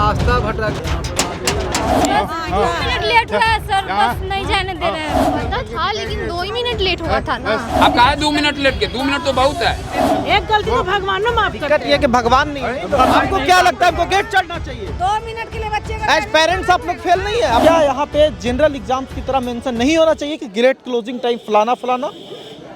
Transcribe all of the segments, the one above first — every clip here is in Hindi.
रास्ता भटक 2 मिनट लेट हुआ है सर, बस नहीं जाने दे रहे हैं। पता था लेकिन 2 ही मिनट लेट हुआ था ना। अब कहा 2 मिनट लेट के, 2 मिनट तो बहुत है। एक गलती को भगवान ने माफ कर दिक्कत ये है कि भगवान नहीं है। आपको क्या लगता है, हमको गेट चढ़ना चाहिए? 2 मिनट के लिए बच्चे एज पेरेंट्स आप लोग फेल नहीं है क्या? यहाँ पे जनरल एग्जाम्स की तरह मेंशन नहीं होना चाहिए कि ग्रेड क्लोजिंग टाइम फलाना फलाना,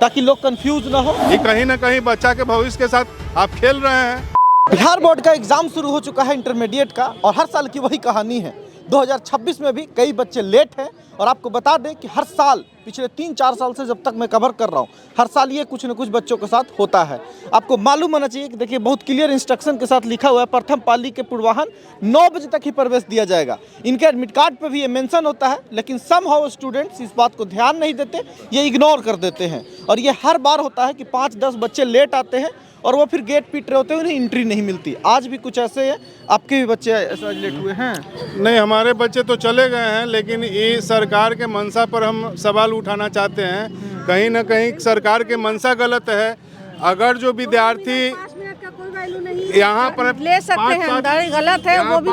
ताकि लोग कंफ्यूज ना हो? ये कहीं ना कहीं बच्चा के भविष्य के साथ आप खेल रहे हैं। बिहार बोर्ड का एग्जाम शुरू हो चुका है इंटरमीडिएट का, और हर साल की वही कहानी है। 2026 में भी कई बच्चे लेट हैं, और आपको बता दें कि हर साल पिछले 3-4 साल से जब तक मैं कवर कर रहा हूँ, हर साल ये कुछ न कुछ बच्चों के साथ होता है। आपको मालूम होना चाहिए कि देखिए बहुत क्लियर इंस्ट्रक्शन के साथ लिखा हुआ है, प्रथम पाली के पूर्वाहन 9 बजे तक ही प्रवेश दिया जाएगा। इनके एडमिट कार्ड पर भी ये मेंशन होता है, लेकिन समहाउ स्टूडेंट्स इस बात को ध्यान नहीं देते, ये इग्नोर कर देते हैं। और ये हर बार होता है कि 5-10 बच्चे लेट आते हैं और वो फिर गेट पीट रहे होते हैं, उन्हें एंट्री नहीं मिलती। आज भी कुछ ऐसे है, आपके भी बच्चे ऐसा लेट हुए हैं? नहीं, हमारे बच्चे तो चले गए हैं, लेकिन ये सरकार के मंशा पर हम सवाल उठाना चाहते हैं। कहीं ना कहीं सरकार के मंशा गलत है। अगर जो विद्यार्थी यहाँ पर ले सकते हैं, अंदर गलत है वो भी।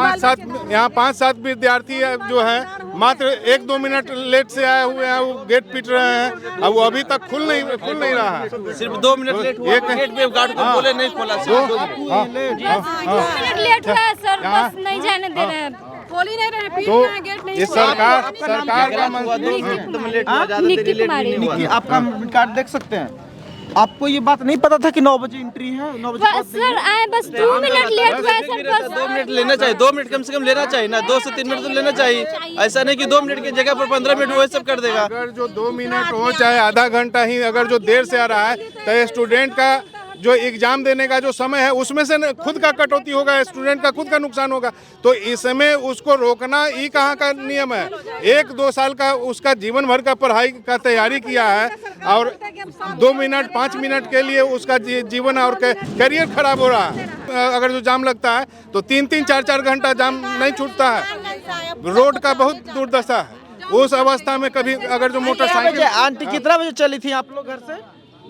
यहाँ 5-7 विद्यार्थी जो है मात्र 1-2 मिनट लेट से आए हुए हैं, वो गेट पीट रहे हैं। अब वो अभी तक खुल नहीं रहा है। सिर्फ 2 मिनट लेट हुआ, गेट पे गार्ड को बोले नहीं खोला। 2 मिनट लेट हुआ है सर, बस नहीं जाने दे रहे हैं। खोल ही नहीं रहे, तो ये सरकार का निकी, आपका एडमिट कार्ड देख सकते हैं। आपको ये बात नहीं पता था कि 9 बजे एंट्री है? 9 बजे बस सर आए, बस 2 मिनट लेट हुआ है सर, बस 2 मिनट लेना चाहिए। 2 मिनट कम से कम लेना चाहिए ना, 2 से 3 मिनट तो लेना चाहिए। ऐसा नहीं कि 2 मिनट की जगह पर 15 मिनट वो सब कर देगा। अगर जो 2 मिनट हो चाहे आधा घंटा ही, अगर जो देर से आ रहा है तो स्टूडेंट का जो एग्जाम देने का जो समय है उसमें से खुद का कटौती होगा, स्टूडेंट का खुद का नुकसान होगा। तो इसमें उसको रोकना ये कहाँ का नियम है? 1-2 साल का उसका जीवन भर का पढ़ाई का तैयारी किया है, और 2 मिनट 5 मिनट के लिए उसका जीवन और करियर खराब हो रहा है। अगर जो जाम लगता है तो 3-3, 4-4 घंटा जाम नहीं छूटता है। रोड का बहुत दुर्दशा है। उस अवस्था में कभी अगर जो मोटरसाइकिल। आंटी कितना बजे चली थी आप लोग घर से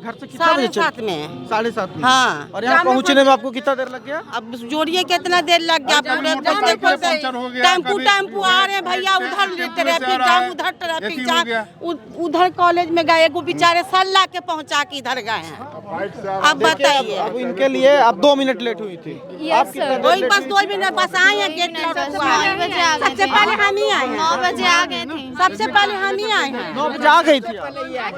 कितना बजे? 7:30 में। 7:30 में? हाँ। और यहाँ पहुँचने में आपको कितना देर लग गया? अब जोड़िए कितना देर लग गया? टेम्पू आ रहे हैं भैया, उधर ट्रैफिक जाम, उधर ट्रैफिक जाम, उधर कॉलेज में गए, वो बेचारे सल्ला के पहुँचा के इधर गए हैं। अब बताइए, अब इनके लिए अब 2 मिनट लेट हुई थी। यस सर, वही बस 2 मिनट बस आए हैं, गेट सबसे पहले हम ही आए हैं। 9 बजे आ गए थे। सबसे पहले हम ही आए हैं। 9 बजे आ गई थी।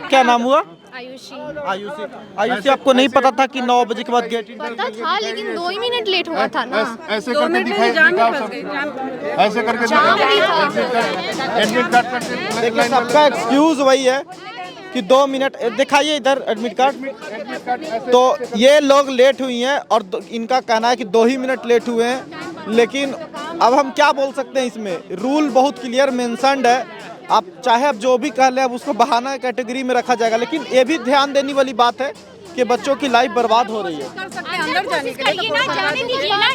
क्या नाम हुआ? आयुषी। आपको नहीं पता था कि 9 बजे के बाद गेट? पता था लेकिन 2 ही मिनट लेट हुआ था ना। ऐसे करके दिखाओ, ऐसे करके एडमिट कार्ड। देखिए सबका एक्सक्यूज वही है कि 2 मिनट। दिखाइए इधर एडमिट कार्ड। तो ये लोग लेट हुई हैं, और इनका कहना है कि 2 ही मिनट लेट हुए हैं। लेकिन अब हम क्या बोल सकते हैं? इसमें रूल बहुत क्लियर मेंशन्ड है। आप चाहे अब जो भी कह लें, अब उसको बहाना कैटेगरी में रखा जाएगा। लेकिन ये भी ध्यान देने वाली बात है कि बच्चों की लाइफ बर्बाद हो रही है। अंदर जाने के लिए जाने दीजिए ना,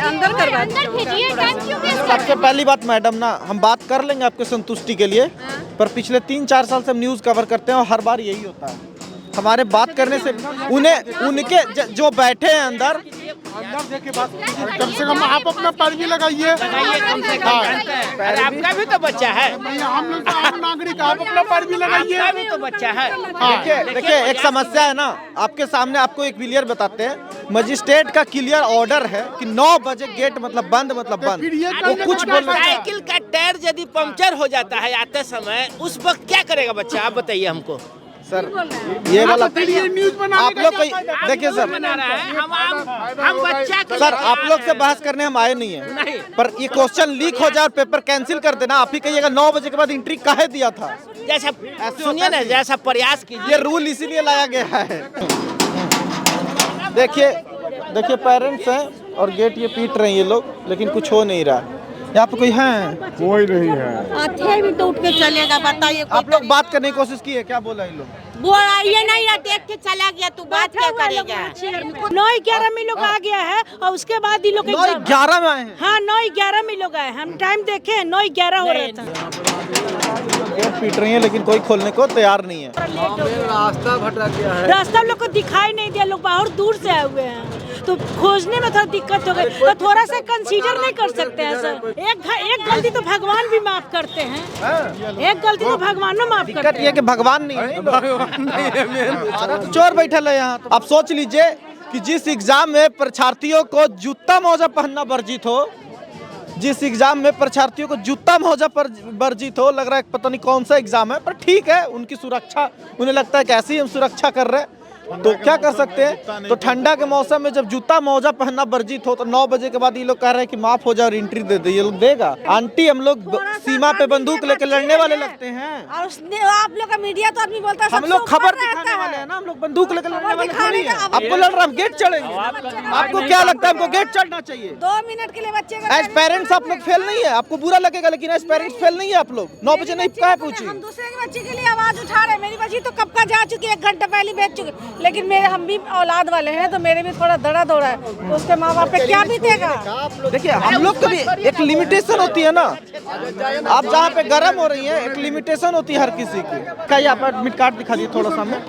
अंदर भेजिए, टाइम क्यों वेस्ट कर रहे हैं? सबसे पहली बात मैडम ना, हम बात कर लेंगे आपके संतुष्टि के लिए, पर पिछले 3-4 साल से हम न्यूज़ कवर करते हैं और हर बार यही होता है। हमारे बात करने से उनके जो बैठे हैं अंदर देखे बात, कम से कम आप अपना पैर भी लगाइए। आपका भी तो बच्चा है, हम लोग तो नागरिक, आप अपना पैर भी लगाइए। आपका भी तो बच्चा है। देखिए एक समस्या है ना, आपके सामने आपको एक क्लियर बताते हैं। मजिस्ट्रेट का क्लियर ऑर्डर है कि 9 बजे गेट मतलब बंद, मतलब बंद। वो कुछ साइकिल का टायर यदि पंक्चर हो जाता है आते समय, उस वक्त क्या करेगा बच्चा? आप बताइए हमको। सर ये वाला आप लोग देखिए सर, हम बच्चा सर आप लोग से बहस करने हम आए नहीं है, पर ये क्वेश्चन लीक हो जाए और पेपर कैंसिल कर देना। आप ही कहिएगा 9 बजे के बाद एंट्री काहे दिया था? जैसा सुनिए ना, जैसा प्रयास कीजिए। ये रूल इसीलिए लाया गया है। देखिए पेरेंट्स हैं और गेट ये पीट रहे हैं ये लोग, लेकिन कुछ हो नहीं रहा। यहाँ पे कोई है? कोई नहीं है। थे भी तो उठ के चलेगा, बताइए। आप लोग बात करने की कोशिश की है? क्या बोला इन लोग? वो ये नहीं रहा, देख के चला गया, तू बात क्या करेगा? 9-11 में लोग आ गया है, और उसके बाद ही लोग 9-11 में आए हैं। हाँ 9-11 में लोग आए। हम टाइम देखे 9-11 हो रहा था। गेट पीट रही है, लेकिन कोई खोलने को तैयार नहीं है। रास्ता भटक गया है। रास्ता लोग को दिखाई नहीं दिया, लोग बहुत दूर से आए हुए हैं। तो खोजने में थोड़ा दिक्कत हो गई, तो थोड़ा सा कंसीडर नहीं कर सकते हैं सर। एक गलती तो भगवान भी माफ करते हैं, एक गलती तो भगवान में माफ करते हैं। ये कि भगवान नहीं है, चोर बैठल है यहाँ। आप सोच लीजिए कि जिस एग्जाम में परीक्षार्थियों को जूता मोजा पहनना वर्जित हो, जिस एग्जाम में परीक्षार्थियों को जूता मोजा पर वर्जित हो, लग रहा है पता नहीं कौन सा एग्जाम है, पर ठीक है, उनकी सुरक्षा, उन्हें लगता है कि ऐसे ही हम सुरक्षा कर रहे हैं तो क्या कर सकते हैं। तो ठंडा के मौसम में जब जूता मोजा पहनना वर्जित हो तो 9 बजे के बाद ये लोग कह रहे हैं कि माफ हो जाए और एंट्री दे दे। ये लोग देगा? आंटी, हम लोग सीमा पे बंदूक लेके लड़ने वाले लगते हैं। और आप लोग का मीडिया तो आदमी बोलता है हम लोग खबर दिखाने वाले हैं ना, हम लोग बंदूक लेकर लड़ने वाले थोड़ी हैं। आपको लड़ रहा, हम गेट चढ़ेंगे। आपको क्या लगता है हमको गेट चढ़ना चाहिए? 2 मिनट के लिए बच्चे एज पेरेंट्स आप लोग फेल नहीं है, आपको बुरा लगेगा, लेकिन एज पेरेंट्स फेल नहीं है आप लोग। 9 बजे नहीं कहा पूछिए। हम दूसरे के बच्चे के लिए आवाज उठा रहे हैं। मेरी बच्ची तो कब का जा चुकी है, 1 घंटा पहले भेज चुकी, लेकिन मेरे हम भी औलाद वाले हैं तो मेरे भी थोड़ा दर्द हो रहा है, तो उसके माँ बाप पे क्या बीतेगा। देखिए, हम लोग को भी एक लिमिटेशन होती है ना। आप जहाँ पे गर्म हो रही है, एक लिमिटेशन होती है हर किसी की। क्या ये आप एडमिट कार्ड दिखा दिए थोड़ा सा हमें।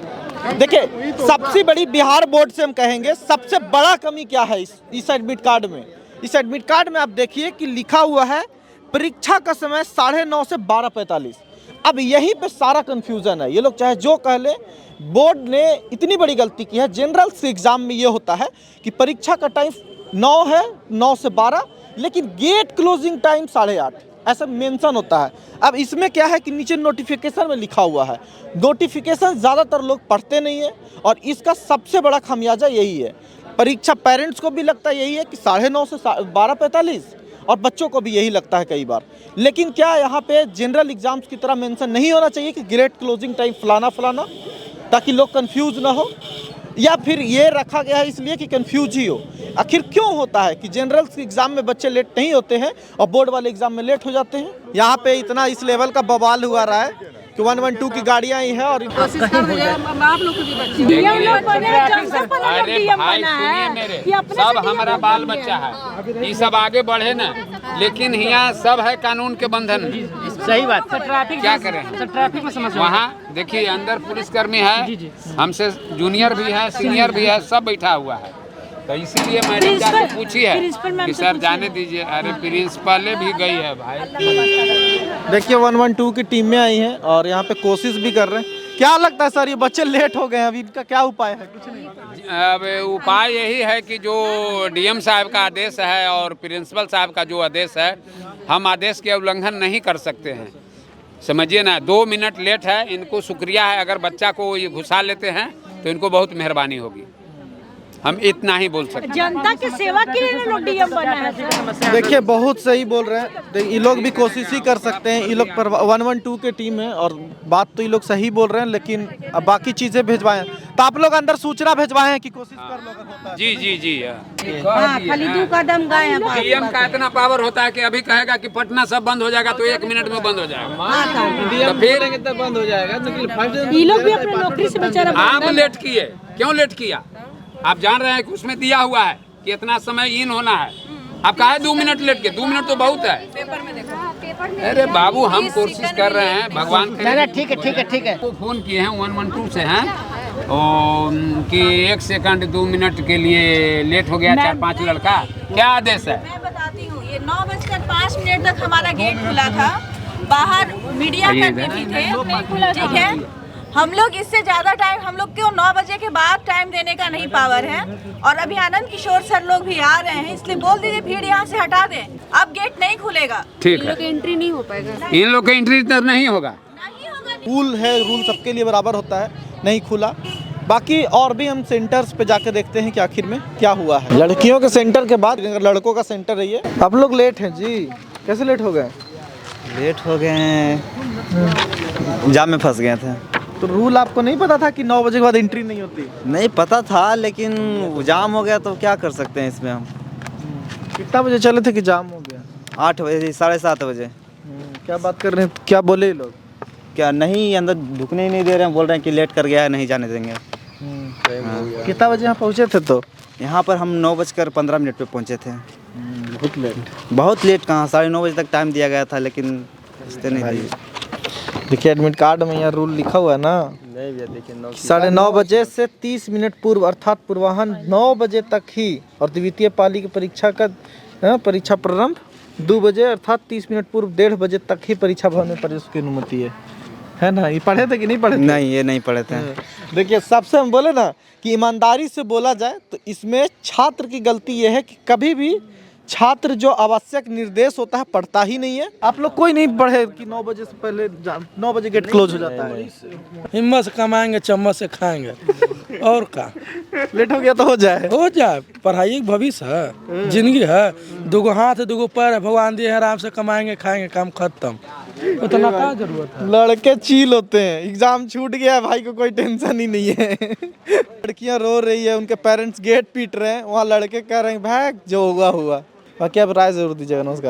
देखिए, सबसे बड़ी बिहार बोर्ड से हम कहेंगे सबसे बड़ा कमी क्या है इस एडमिट कार्ड में। इस एडमिट कार्ड में आप देखिए कि लिखा हुआ है परीक्षा का समय 9:30 से 12:45। अब यहीं पे सारा कंफ्यूजन है। ये लोग चाहे जो कह ले, बोर्ड ने इतनी बड़ी गलती की है। जनरल एग्जाम में ये होता है कि परीक्षा का टाइम 9 है, 9 से 12, लेकिन गेट क्लोजिंग टाइम 8:30 ऐसा मेंशन होता है। अब इसमें क्या है कि नीचे नोटिफिकेशन में लिखा हुआ है, नोटिफिकेशन ज़्यादातर लोग पढ़ते नहीं है और इसका सबसे बड़ा खामियाजा यही है। परीक्षा पेरेंट्स को भी लगता है यही है कि 9:30 से 12:45 और बच्चों को भी यही लगता है कई बार। लेकिन क्या यहाँ पे जनरल एग्जाम्स की तरह मेंशन नहीं होना चाहिए कि गेट क्लोजिंग टाइम फलाना फलाना, ताकि लोग कंफ्यूज ना हो? या फिर ये रखा गया है इसलिए कि कंफ्यूज ही हो? आखिर क्यों होता है कि जनरल एग्जाम में बच्चे लेट नहीं होते हैं और बोर्ड वाले एग्जाम में लेट हो जाते हैं? यहाँ पे इतना इस लेवल का बवाल हुआ रहा है कि 112 की गाड़ियाँ आई हैं और अरे भाई सुनिए मेरे, सब हमारा बाल बच्चा है, ये सब आगे बढ़े ना, लेकिन यहाँ सब है कानून के बंधन। सही बात। क्या करें? ट्रैफिक में समस्या। वहाँ देखिए अंदर पुलिसकर्मी है, हमसे जूनियर भी है, सीनियर भी है, सब बैठा हुआ है। तो इसीलिए मैंने जाके पूछी है कि सर जाने दीजिए। अरे प्रिंसिपल भी गई है भाई। देखिए 112 की टीमें आई हैं और यहाँ पे कोशिश भी कर रहे हैं। क्या लगता है सर, ये बच्चे लेट हो गए हैं, अभी इनका क्या उपाय है? कुछ नहीं। अब उपाय यही है कि जो डीएम साहब का आदेश है और प्रिंसिपल साहब का जो आदेश है, हम आदेश के उल्लंघन नहीं कर सकते हैं, समझिए ना। 2 मिनट लेट है, इनको शुक्रिया है। अगर बच्चा को ये घुसा लेते हैं तो इनको बहुत मेहरबानी होगी। हम इतना ही बोल सकते हैं। जनता की सेवा के लिए लोग डीएम बना है। देखिए, बहुत सही बोल रहे हैं। ये लोग भी कोशिश ही कर सकते हैं। ये लोग पर 112 के टीम है और बात तो ये लोग सही बोल रहे हैं, लेकिन अब बाकी चीजें भिजवाएं तो आप लोग अंदर सूचना भिजवाए हैं कि कोशिश कर लो अगर होता है। जी जी जी खाली 2 कदम गए हैं। डीएम का इतना पावर होता है कि अभी कहेगा कि पटना सब बंद हो जाएगा तो 1 मिनट में बंद हो जाएगा, तो फिर बंद हो जाएगा। ये लोग भी अपने नौकरी से बेचारा आप लेट किए, क्यों लेट किया? आप जान रहे हैं कि उसमें दिया हुआ है कि इतना समय इन होना है। आप कहा है 2 मिनट लेट के, 2 मिनट तो बहुत है। अरे बाबू, हम कोशिश कर रहे हैं, भगवान के। ठीक है। वो फोन किए हैं 112 से हैं कि 1 सेकंड 2 मिनट के लिए लेट हो गया 4-5 लड़का। क्या आदेश है? मैं बताती हूँ, ये 9:05 तक हमारा गेट खुला था, बाहर मीडिया प्रतिनिधि थे, ठीक है। हम लोग इससे ज्यादा टाइम, हम लोग को 9 बजे के बाद टाइम देने का नहीं पावर है। और अभी आनंद किशोर सर लोग भी आ रहे हैं, इसलिए बोल दीजिए भीड़ यहाँ से हटा दें, अब गेट नहीं खुलेगा। ठीक है, एंट्री नहीं हो पाएगा, इन लोग का एंट्री नहीं होगा। रूल है, रूल सबके लिए बराबर होता है, नहीं खुला। बाकी और भी हम सेंटर्स पे जाके देखते हैं कि आखिर में क्या हुआ है। लड़कियों के सेंटर के बाद लड़कों का सेंटर रही है। आप लोग लेट हैं जी, कैसे लेट हो गए? लेट हो गए हैं, जाम में फंस गए थे। तो रूल आपको नहीं पता था कि 9 बजे के बाद एंट्री नहीं होती? नहीं पता था, लेकिन जाम हो गया तो क्या कर सकते हैं इसमें हम। कितना बजे चले थे कि जाम हो गया? 8 बजे, 7:30 बजे। क्या बात कर रहे हैं, क्या बोले ये लोग? क्या नहीं, अंदर ढुकने ही नहीं दे रहे हैं, बोल रहे हैं कि लेट कर गया है, नहीं जाने देंगे। कितना बजे यहाँ पहुँचे थे? तो यहाँ पर हम 9:15 पे पहुँचे थे। बहुत लेट। बहुत लेट कहाँ, 9:30 बजे तक टाइम दिया गया था, लेकिन नहीं दिए। देखिए एडमिट कार्ड में यहाँ रूल लिखा हुआ है ना, 9:30 बजे से 30 मिनट पूर्व अर्थात पूर्वाह्न 9 बजे तक ही और द्वितीय पाली की परीक्षा का परीक्षा प्रारंभ 2 बजे अर्थात 30 मिनट पूर्व 1:30 बजे तक ही परीक्षा भवन में प्रवेश की अनुमति है ना। ये पढ़े थे कि नहीं पढ़े थे? नहीं, ये नहीं पढ़े थे। देखिए, सबसे हम बोले ना कि ईमानदारी से बोला जाए तो इसमें छात्र की गलती ये है कि कभी भी छात्र जो आवश्यक निर्देश होता है पढ़ता ही नहीं है। आप लोग कोई नहीं पढ़े कि 9 बजे से पहले 9 बजे गेट क्लोज हो जाता है। हिम्मत से कमाएंगे, चम्मच से खाएंगे, और का लेट हो गया तो हो जाए। पढ़ाई एक भविष्य है, जिंदगी है। 2 हाथ है, 2 पैर है, भगवान दिए, आराम से कमाएंगे, खाएंगे, काम खत्म। उतना क्या जरूरत है? लड़के चील होते हैं, एग्जाम छूट गया है, भाई को कोई टेंशन ही नहीं है। लड़कियां रो रही है, उनके पेरेंट्स गेट पीट रहे हैं, वहाँ लड़के कह रहे हैं भाई जो होगा हुआ। बाकी आप राय जरूर दीजिएगा। नमस्कार।